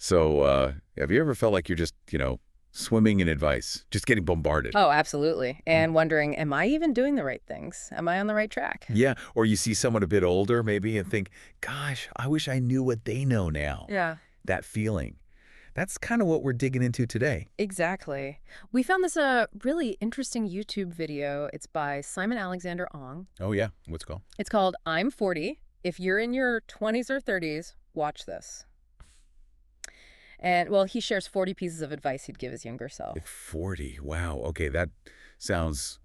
So have you ever felt like you're just, swimming in advice, just getting bombarded? Oh, absolutely. And wondering, am I even doing the right things? Am I on the right track? Yeah. Or you see someone a bit older maybe and think, gosh, I wish I knew what they know now. Yeah, That feeling. That's kind of what we're digging into today. exactly. We found this a really interesting YouTube video. It's by Simon Alexander Ong. Oh, yeah. What's it called? It's called I'm 40. If you're in your 20s or 30s, watch this. And, well, he shares 40 pieces of advice he'd give his younger self. 40. Wow. Okay, that sounds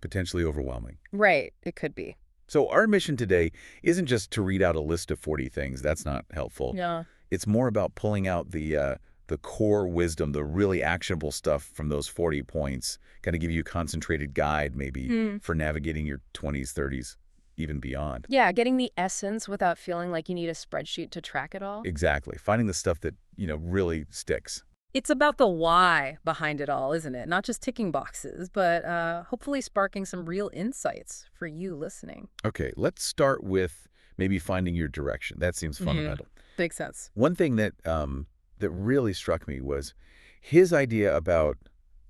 potentially overwhelming. Right, it could be. So our mission today isn't just to read out a list of 40 things. That's not helpful. Yeah. It's more about pulling out the core wisdom, the really actionable stuff from those 40 points, kind of give you a concentrated guide maybe for navigating your 20s, 30s, even beyond. Yeah, getting the essence without feeling like you need a spreadsheet to track it all. Exactly. Finding the stuff that, really sticks. It's about the why behind it all, isn't it? Not just ticking boxes, but hopefully sparking some real insights for you listening. Okay, let's start with maybe finding your direction. That seems fundamental. Makes sense. One thing that that really struck me was his idea about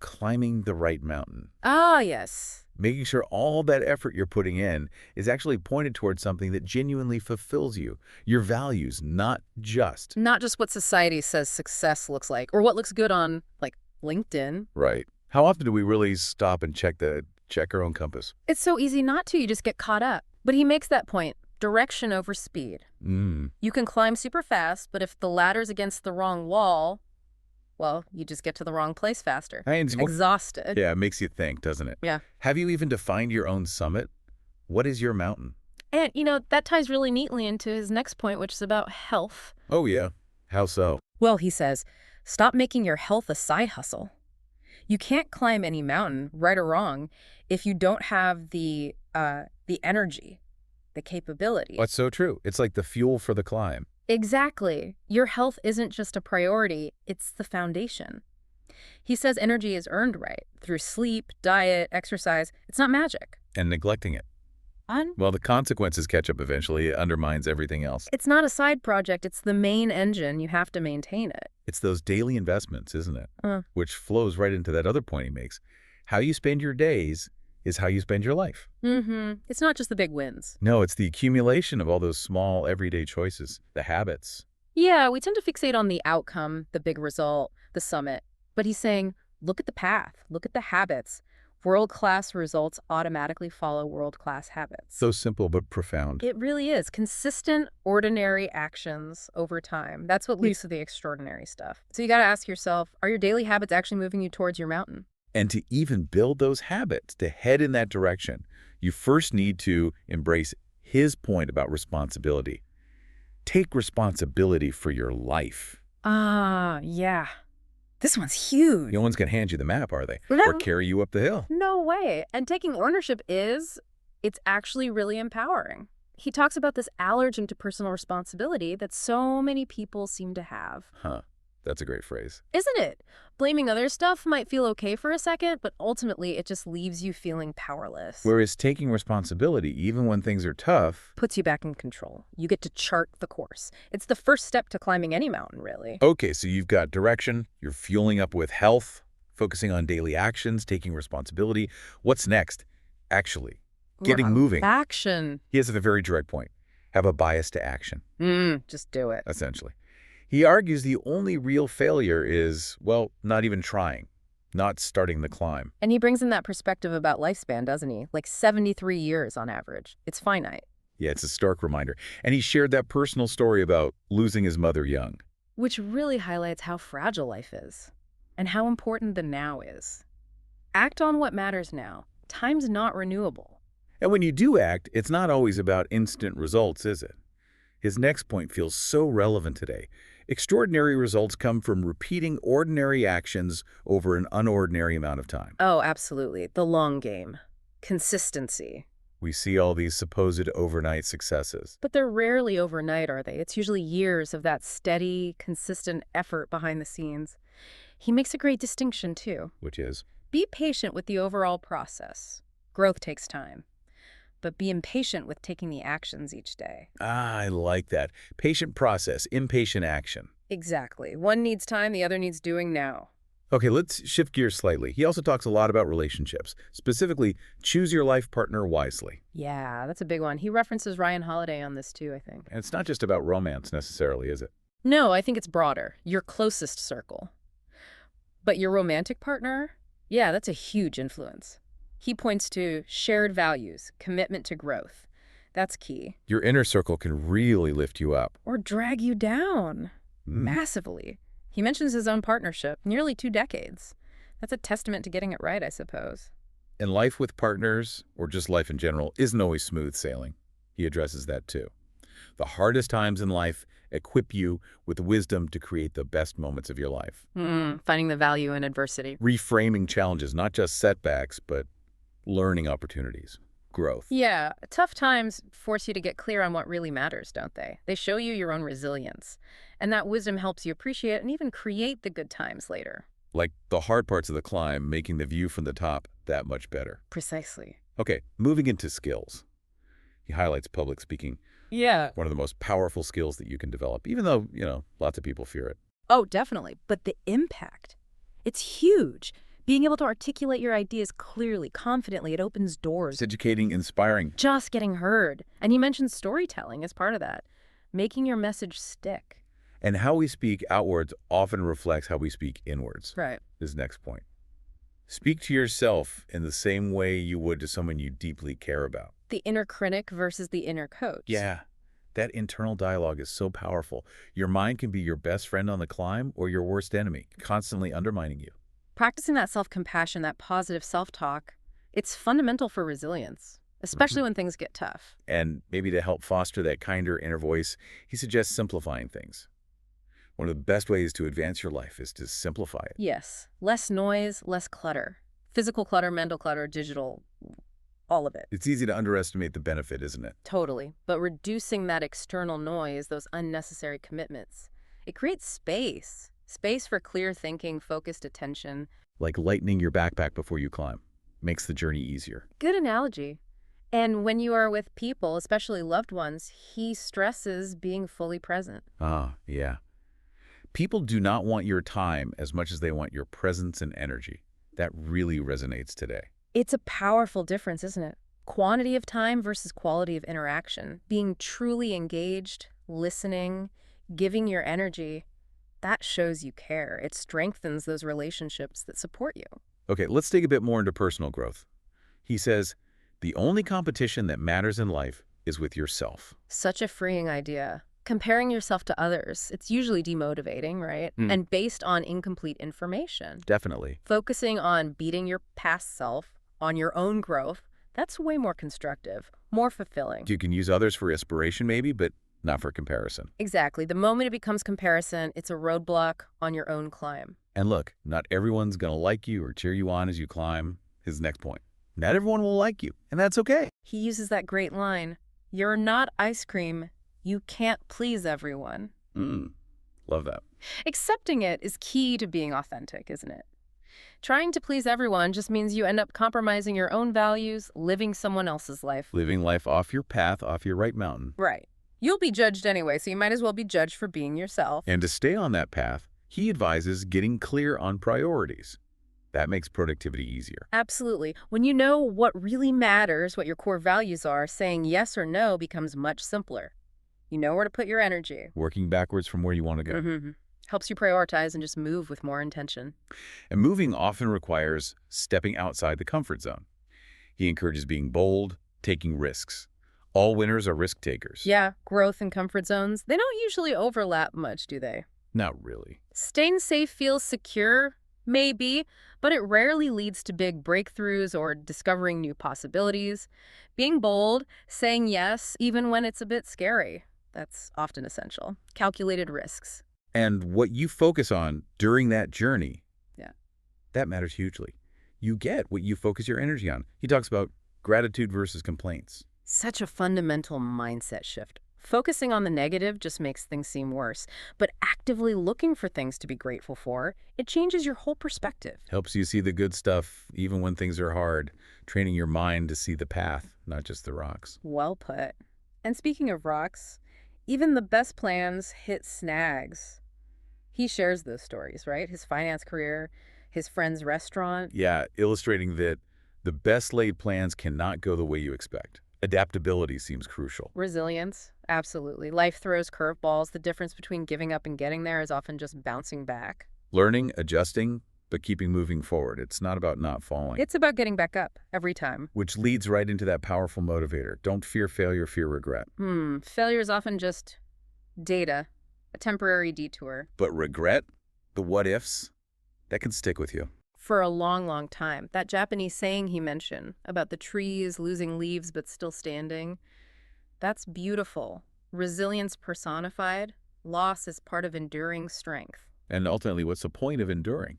climbing the right mountain. Ah, yes. Making sure all that effort you're putting in is actually pointed towards something that genuinely fulfills you, your values, not just. Not just what society says success looks like, or what looks good on, like, LinkedIn. Right. How often do we really stop and check our own compass? It's so easy not to. You just get caught up. But he makes that point. Direction over speed. You can climb super fast, but if the ladder's against the wrong wall, well, you just get to the wrong place faster. Exhausted. Yeah, it makes you think, doesn't it? Yeah. Have you even defined your own summit? What is your mountain? And, that ties really neatly into his next point, which is about health. Oh, yeah. How so? Well, he says, stop making your health a side hustle. You can't climb any mountain, right or wrong, if you don't have the energy, the capability. That's so true. It's like the fuel for the climb. Exactly. Your health isn't just a priority, it's the foundation. He says energy is earned right through sleep, diet, exercise. It's not magic. And neglecting it. Well, the consequences catch up eventually. It undermines everything else. It's not a side project. It's the main engine. You have to maintain it. It's those daily investments, isn't it? Which flows right into that other point he makes. How you spend your days is how you spend your life. It's not just the big wins. No, it's the accumulation of all those small everyday choices, the habits. Yeah, we tend to fixate on the outcome, the big result, the summit. But he's saying, look at the path, look at the habits. World-class results automatically follow world-class habits. So simple but profound. It really is. Consistent, ordinary actions over time. That's what leads to the extraordinary stuff. So you got to ask yourself, are your daily habits actually moving you towards your mountain? And to even build those habits, to head in that direction, you first need to embrace his point about responsibility. Take responsibility for your life. Ah, yeah. This one's huge. No one's going to hand you the map, are they? No. Or carry you up the hill. No way. And taking ownership it's actually really empowering. He talks about this allergen to personal responsibility that so many people seem to have. That's a great phrase. Isn't it? Blaming other stuff might feel okay for a second, but ultimately it just leaves you feeling powerless. Whereas taking responsibility, even when things are tough, puts you back in control. You get to chart the course. It's the first step to climbing any mountain, really. Okay, so you've got direction, you're fueling up with health, focusing on daily actions, taking responsibility. What's next? Actually, getting moving. Action. He has a very direct point. Have a bias to action. Just do it. Essentially. He argues the only real failure is, well, not even trying, not starting the climb. And he brings in that perspective about lifespan, doesn't he? Like 73 years on average. It's finite. Yeah, it's a stark reminder. And he shared that personal story about losing his mother young. Which really highlights how fragile life is and how important the now is. Act on what matters now. Time's not renewable. And when you do act, it's not always about instant results, is it? His next point feels so relevant today. Extraordinary results come from repeating ordinary actions over an unordinary amount of time. Oh, absolutely. The long game. Consistency. We see all these supposed overnight successes. But they're rarely overnight, are they? It's usually years of that steady, consistent effort behind the scenes. He makes a great distinction, too. Which is? Be patient with the overall process. Growth takes time. But be impatient with taking the actions each day. I like that. Patient process, impatient action. Exactly. One needs time, the other needs doing now. Okay, let's shift gears slightly. He also talks a lot about relationships, specifically choose your life partner wisely. Yeah, that's a big one. He references Ryan Holiday on this too, I think. And it's not just about romance necessarily, is it? No, I think it's broader. Your closest circle. But your romantic partner? Yeah, that's a huge influence. He points to shared values, commitment to growth. That's key. Your inner circle can really lift you up. Or drag you down. Massively. He mentions his own partnership, nearly 2 decades. That's a testament to getting it right, I suppose. And life with partners, or just life in general, isn't always smooth sailing. He addresses that too. The hardest times in life equip you with wisdom to create the best moments of your life. Finding the value in adversity. Reframing challenges, not just setbacks, but learning opportunities, growth. Yeah, tough times force you to get clear on what really matters, don't they? They show you your own resilience. And that wisdom helps you appreciate and even create the good times later. Like the hard parts of the climb, making the view from the top that much better. Precisely. Okay, moving into skills. He highlights public speaking. Yeah. One of the most powerful skills that you can develop, even though, lots of people fear it. Oh, definitely. But the impact, it's huge. Being able to articulate your ideas clearly, confidently, it opens doors. It's educating, inspiring. Just getting heard. And he mentions storytelling as part of that. Making your message stick. And how we speak outwards often reflects how we speak inwards. Right. This next point. Speak to yourself in the same way you would to someone you deeply care about. The inner critic versus the inner coach. Yeah, that internal dialogue is so powerful. Your mind can be your best friend on the climb or your worst enemy, constantly undermining you. Practicing that self-compassion, that positive self-talk, it's fundamental for resilience, especially when things get tough. And maybe to help foster that kinder inner voice, he suggests simplifying things. One of the best ways to advance your life is to simplify it. Yes, less noise, less clutter. Physical clutter, mental clutter, digital, all of it. It's easy to underestimate the benefit, isn't it? Totally. But reducing that external noise, those unnecessary commitments, it creates space. Space for clear thinking, focused attention. Like lightening your backpack before you climb. Makes the journey easier. Good analogy. And when you are with people, especially loved ones, he stresses being fully present. Ah, yeah. People do not want your time as much as they want your presence and energy. That really resonates today. It's a powerful difference, isn't it? Quantity of time versus quality of interaction. Being truly engaged, listening, giving your energy, that shows you care. It strengthens those relationships that support you. Okay, let's dig a bit more into personal growth. He says, the only competition that matters in life is with yourself. Such a freeing idea. Comparing yourself to others, it's usually demotivating, right? And based on incomplete information. Definitely. Focusing on beating your past self, on your own growth, that's way more constructive, more fulfilling. You can use others for inspiration maybe, but not for comparison. Exactly. The moment it becomes comparison, it's a roadblock on your own climb. And look, not everyone's going to like you or cheer you on as you climb. His next point. Not everyone will like you, and that's okay. He uses that great line, "You're not ice cream. You can't please everyone." Love that. Accepting it is key to being authentic, isn't it? Trying to please everyone just means you end up compromising your own values, living someone else's life. Living life off your path, off your right mountain. Right. You'll be judged anyway, so you might as well be judged for being yourself. And to stay on that path, he advises getting clear on priorities. That makes productivity easier. Absolutely. When you know what really matters, what your core values are, saying yes or no becomes much simpler. You know where to put your energy. Working backwards from where you want to go. Helps you prioritize and just move with more intention. And moving often requires stepping outside the comfort zone. He encourages being bold, taking risks. All winners are risk takers. Yeah, growth and comfort zones, they don't usually overlap much, do they? Not really. Staying safe feels secure, maybe, but it rarely leads to big breakthroughs or discovering new possibilities. Being bold, saying yes, even when it's a bit scary, that's often essential. Calculated risks. And what you focus on during that journey, that matters hugely. You get what you focus your energy on. He talks about gratitude versus complaints. Such a fundamental mindset shift. Focusing on the negative just makes things seem worse, but actively looking for things to be grateful for, it changes your whole perspective. Helps you see the good stuff even when things are hard, training your mind to see the path, not just the rocks. Well put. And speaking of rocks, even the best plans hit snags. He shares those stories, right? His finance career, his friend's restaurant. Yeah, illustrating that the best laid plans cannot go the way you expect. Adaptability seems crucial. Resilience, absolutely. Life throws curveballs. The difference between giving up and getting there is often just bouncing back. Learning, adjusting, but keeping moving forward. It's not about not falling. It's about getting back up every time. Which leads right into that powerful motivator. Don't fear failure, fear regret. Failure is often just data, a temporary detour. But regret, the what-ifs, that can stick with you. For a long, long time. That Japanese saying he mentioned about the trees losing leaves but still standing, that's beautiful. Resilience personified, loss is part of enduring strength. And ultimately, what's the point of enduring?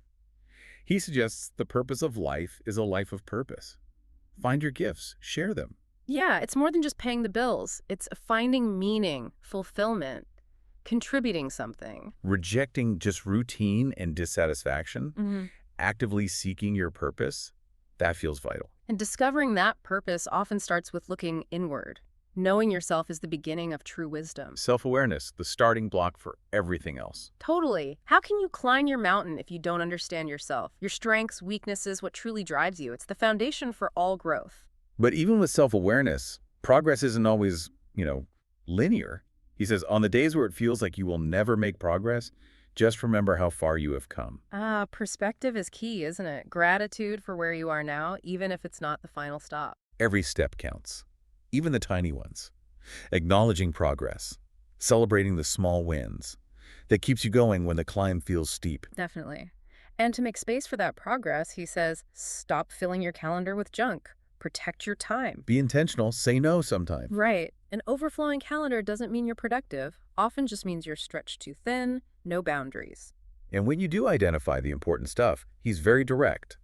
He suggests the purpose of life is a life of purpose. Find your gifts, share them. Yeah, it's more than just paying the bills. It's finding meaning, fulfillment, contributing something. Rejecting just routine and dissatisfaction, actively seeking your purpose, that feels vital. And discovering that purpose often starts with looking inward. Knowing yourself is the beginning of true wisdom. Self-awareness, the starting block for everything else. Totally. How can you climb your mountain if you don't understand yourself? Your strengths, weaknesses, what truly drives you. It's the foundation for all growth. But even with self-awareness, progress isn't always, linear. He says, on the days where it feels like you will never make progress, just remember how far you have come. Perspective is key, isn't it? Gratitude for where you are now, even if it's not the final stop. Every step counts, even the tiny ones. Acknowledging progress, celebrating the small wins. That keeps you going when the climb feels steep. Definitely. And to make space for that progress, he says, stop filling your calendar with junk. Protect your time. Be intentional, say no sometimes. Right. An overflowing calendar doesn't mean you're productive. Often just means you're stretched too thin, no boundaries. And when you do identify the important stuff, he's very direct.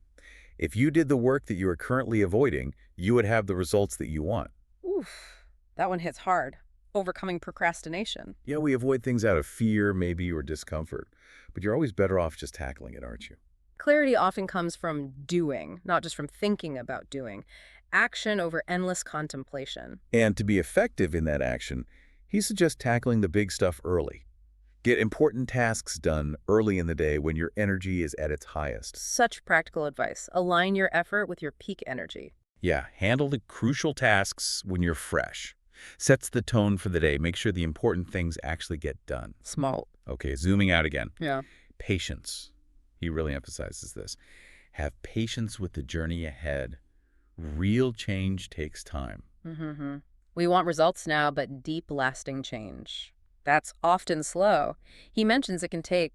If you did the work that you are currently avoiding, you would have the results that you want. Oof, that one hits hard. Overcoming procrastination. Yeah, we avoid things out of fear, maybe, or discomfort. But you're always better off just tackling it, aren't you? Clarity often comes from doing, not just from thinking about doing. Action over endless contemplation. And to be effective in that action, he suggests tackling the big stuff early. Get important tasks done early in the day when your energy is at its highest. Such practical advice. Align your effort with your peak energy. Yeah, handle the crucial tasks when you're fresh. Sets the tone for the day. Make sure the important things actually get done. Smart. Okay, zooming out again. Yeah. Patience. He really emphasizes this. Have patience with the journey ahead. Real change takes time. We want results now, but deep, lasting change. That's often slow. He mentions it can take,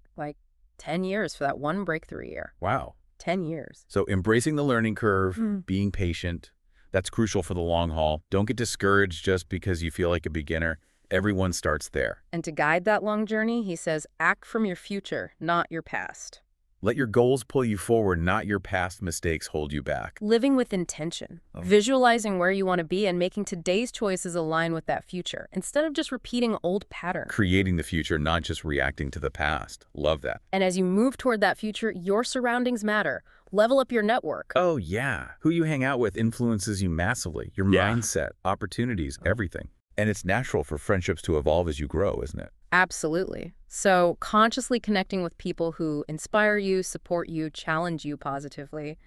10 years for that one breakthrough year. Wow. 10 years. So embracing the learning curve, being patient, that's crucial for the long haul. Don't get discouraged just because you feel like a beginner. Everyone starts there. And to guide that long journey, he says, act from your future, not your past. Let your goals pull you forward, not your past mistakes hold you back. Living with intention, visualizing where you want to be and making today's choices align with that future, instead of just repeating old patterns. Creating the future, not just reacting to the past. Love that. And as you move toward that future, your surroundings matter. Level up your network. Oh, yeah. Who you hang out with influences you massively. Your mindset, opportunities, everything. And it's natural for friendships to evolve as you grow, isn't it? Absolutely. So consciously connecting with people who inspire you, support you, challenge you positively,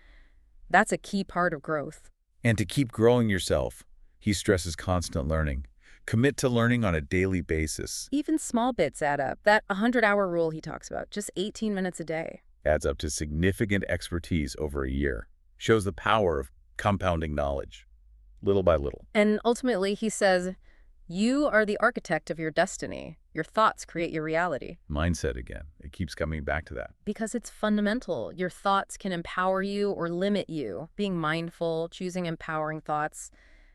that's a key part of growth. And to keep growing yourself, he stresses constant learning. Commit to learning on a daily basis. Even small bits add up. That 100-hour rule he talks about, just 18 minutes a day. Adds up to significant expertise over a year. Shows the power of compounding knowledge, little by little. And ultimately, he says, you are the architect of your destiny. Your thoughts create your reality. Mindset again. It keeps coming back to that. Because it's fundamental. Your thoughts can empower you or limit you. Being mindful, choosing empowering thoughts,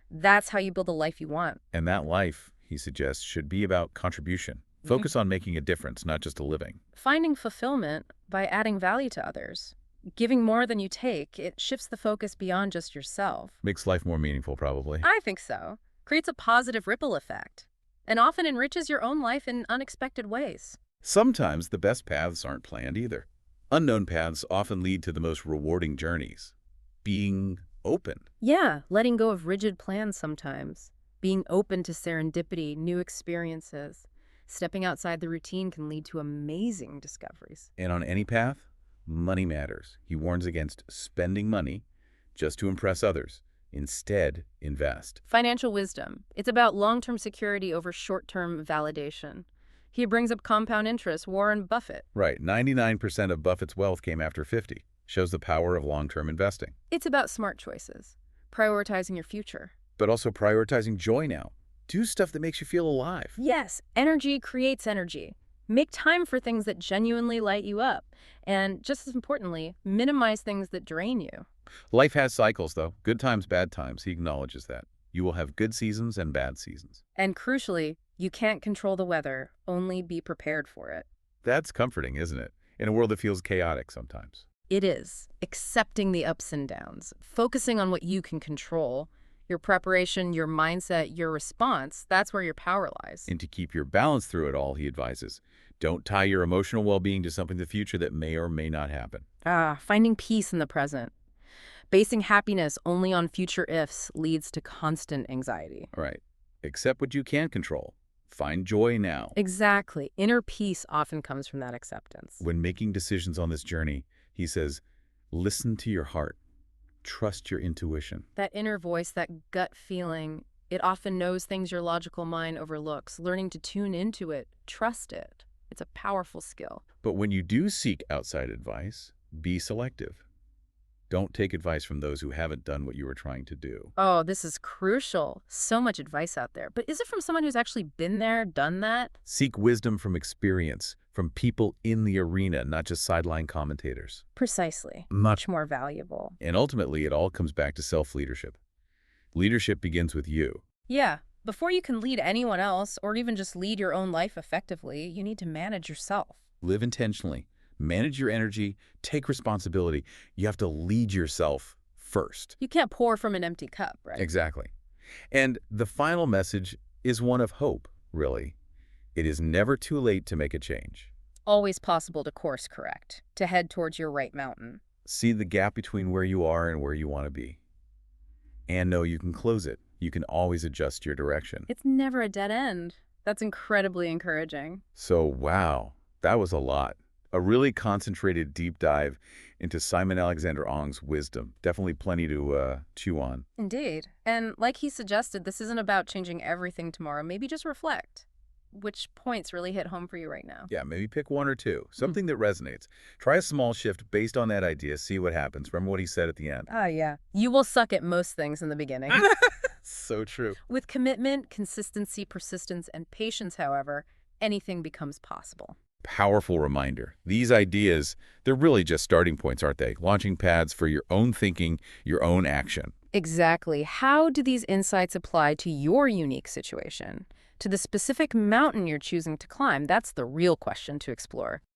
that's how you build the life you want. And that life, he suggests, should be about contribution. Focus on making a difference, not just a living. Finding fulfillment by adding value to others. Giving more than you take, it shifts the focus beyond just yourself. Makes life more meaningful, probably. I think so. Creates a positive ripple effect, and often enriches your own life in unexpected ways. Sometimes the best paths aren't planned either. Unknown paths often lead to the most rewarding journeys. Being open. Yeah, letting go of rigid plans sometimes. Being open to serendipity, new experiences. Stepping outside the routine can lead to amazing discoveries. And on any path, money matters. He warns against spending money just to impress others. Instead, invest. Financial wisdom. It's about long-term security over short-term validation. He brings up compound interest, Warren Buffett. Right, 99% of Buffett's wealth came after 50. Shows the power of long-term investing. It's about smart choices, prioritizing your future. But also prioritizing joy now. Do stuff that makes you feel alive. Yes, energy creates energy. Make time for things that genuinely light you up. And just as importantly, minimize things that drain you. Life has cycles, though. Good times, bad times. He acknowledges that. You will have good seasons and bad seasons. And crucially, you can't control the weather, only be prepared for it. That's comforting, isn't it? In a world that feels chaotic sometimes. It is. Accepting the ups and downs, focusing on what you can control, your preparation, your mindset, your response, that's where your power lies. And to keep your balance through it all, he advises, don't tie your emotional well-being to something in the future that may or may not happen. Finding peace in the present. Basing happiness only on future ifs leads to constant anxiety. Right. Accept what you can control. Find joy now. Exactly. Inner peace often comes from that acceptance. When making decisions on this journey, he says, listen to your heart. Trust your intuition. That inner voice, that gut feeling, it often knows things your logical mind overlooks. Learning to tune into it, trust it. It's a powerful skill. But when you do seek outside advice, be selective. Don't take advice from those who haven't done what you were trying to do. Oh, this is crucial. So much advice out there. But is it from someone who's actually been there, done that? Seek wisdom from experience, from people in the arena, not just sideline commentators. Precisely. Much more valuable. And ultimately, it all comes back to self-leadership. Leadership begins with you. Yeah. Before you can lead anyone else, or even just lead your own life effectively, you need to manage yourself. Live intentionally. Manage your energy. Take responsibility. You have to lead yourself first. You can't pour from an empty cup, right? Exactly. And the final message is one of hope, really. It is never too late to make a change. Always possible to course correct, to head towards your right mountain. See the gap between where you are and where you want to be. And know you can close it. You can always adjust your direction. It's never a dead end. That's incredibly encouraging. So, wow, that was a lot. A really concentrated deep dive into Simon Alexander Ong's wisdom. Definitely plenty to chew on. Indeed. And like he suggested, this isn't about changing everything tomorrow. Maybe just reflect. Which points really hit home for you right now? Yeah, maybe pick one or two. Something that resonates. Try a small shift based on that idea. See what happens. Remember what he said at the end. Oh, yeah. You will suck at most things in the beginning. So true. With commitment, consistency, persistence, and patience, however, anything becomes possible. Powerful reminder. These ideas, they're really just starting points, aren't they? Launching pads for your own thinking, your own action. Exactly. How do these insights apply to your unique situation? To the specific mountain you're choosing to climb? That's the real question to explore.